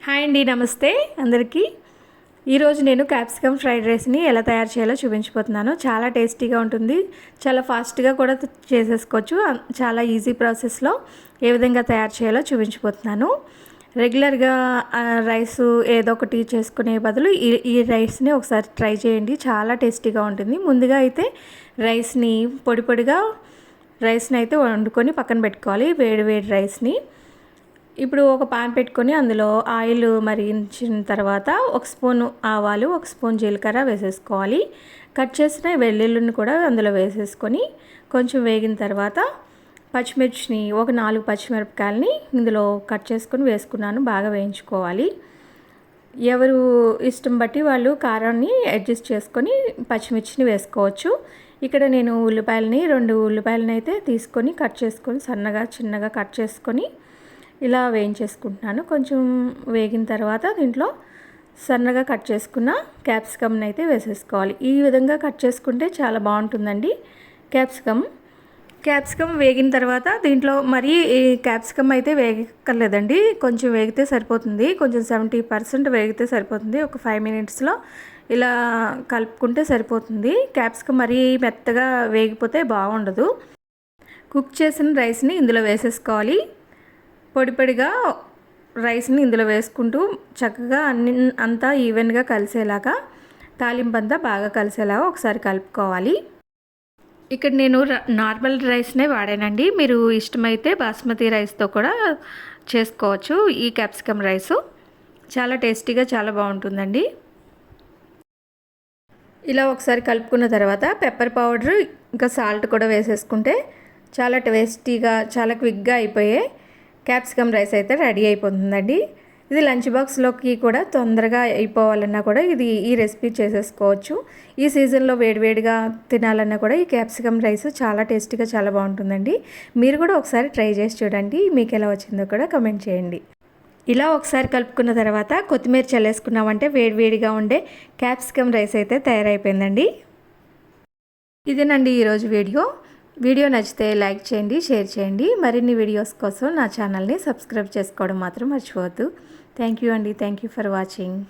Hi అండి, నమస్తే అందరికీ. ఈరోజు నేను క్యాప్సికమ్ ఫ్రైడ్ రైస్ని ఎలా తయారు చేయాలో చూపించబోతున్నాను. చాలా టేస్టీగా ఉంటుంది, చాలా ఫాస్ట్గా కూడా చేసేసుకోవచ్చు. చాలా ఈజీ ప్రాసెస్లో ఏ విధంగా తయారు చేయాలో చూపించబోతున్నాను. రెగ్యులర్గా రైస్ ఏదో ఒకటి చేసుకునే బదులు ఈ రైస్ని ఒకసారి ట్రై చేయండి, చాలా టేస్టీగా ఉంటుంది. ముందుగా అయితే రైస్ని పొడిగా రైస్ని అయితే వండుకొని పక్కన పెట్టుకోవాలి. వేడి రైస్ని ఇప్పుడు ఒక పాన్ పెట్టుకొని అందులో ఆయిల్ మరిగించిన తర్వాత ఒక స్పూన్ ఆవాలు, ఒక స్పూన్ జీలకర్ర వేసేసుకోవాలి. కట్ చేసిన వెల్లుల్లిని కూడా అందులో వేసేసుకొని కొంచెం వేగిన తర్వాత పచ్చిమిర్చిని ఒక 4 పచ్చిమిరపకాయలని ఇందులో కట్ చేసుకొని వేసుకున్నాను. బాగా వేయించుకోవాలి. ఎవరు ఇష్టం బట్టి వాళ్ళు కారాన్ని అడ్జస్ట్ చేసుకొని పచ్చిమిర్చిని వేసుకోవచ్చు. ఇక్కడ నేను 2 ఉల్లిపాయలని అయితే తీసుకొని కట్ చేసుకొని చిన్నగా కట్ చేసుకొని ఇలా వేయించేసుకుంటున్నాను. కొంచెం వేగిన తర్వాత దీంట్లో సన్నగా కట్ చేసుకున్న క్యాప్సికమ్ని అయితే వేసేసుకోవాలి. ఈ విధంగా కట్ చేసుకుంటే చాలా బాగుంటుందండి క్యాప్సికమ్ వేగిన తర్వాత దీంట్లో మరి ఈ క్యాప్సికమ్ అయితే వేగక్కర్లేదండి, కొంచెం వేగితే సరిపోతుంది. కొంచెం 70% వేగితే సరిపోతుంది. ఒక 5 మినిట్స్లో ఇలా కలుపుకుంటే సరిపోతుంది. క్యాప్సికమ్ మరీ మెత్తగా వేగిపోతే బాగుండదు. కుక్ చేసిన రైస్ని ఇందులో వేసేసుకోవాలి. పొడిగా రైస్ని ఇందులో వేసుకుంటూ చక్కగా అంతా ఈవెన్గా కలిసేలాగా, తాలింపు అంతా బాగా కలిసేలాగా ఒకసారి కలుపుకోవాలి. ఇక్కడ నేను నార్మల్ రైస్నే వాడానండి. మీరు ఇష్టమైతే బాస్మతి రైస్తో కూడా చేసుకోవచ్చు. ఈ క్యాప్సికమ్ రైసు చాలా టేస్టీగా చాలా బాగుంటుందండి. ఇలా ఒకసారి కలుపుకున్న తర్వాత పెప్పర్ పౌడర్ ఇంకా సాల్ట్ కూడా వేసేసుకుంటే చాలా టేస్టీగా చాలా క్విక్గా అయిపోయే క్యాప్సికమ్ రైస్ అయితే రెడీ అయిపోతుందండి. ఇది లంచ్ బాక్స్లోకి కూడా తొందరగా అయిపోవాలన్నా కూడా ఈ రెసిపీ చేసేసుకోవచ్చు. ఈ సీజన్లో వేడివేడిగా తినాలన్నా కూడా ఈ క్యాప్సికమ్ రైస్ చాలా టేస్టీగా చాలా బాగుంటుందండి. మీరు కూడా ఒకసారి ట్రై చేసి చూడండి, మీకు ఎలా వచ్చిందో కూడా కమెంట్ చేయండి. ఇలా ఒకసారి కలుపుకున్న తర్వాత కొత్తిమీర చల్లేసుకున్నామంటే వేడివేడిగా ఉండే క్యాప్సికమ్ రైస్ అయితే తయారైపోయిందండి. ఇదేనండి ఈరోజు వీడియో నచ్చితే లైక్ చేయండి, షేర్ చేయండి. మరిన్ని వీడియోస్ కోసం నా ఛానల్ని సబ్స్క్రైబ్ చేసుకోవడం మాత్రం మర్చిపోవద్దు. థ్యాంక్ యూ అండి. Thank you for watching.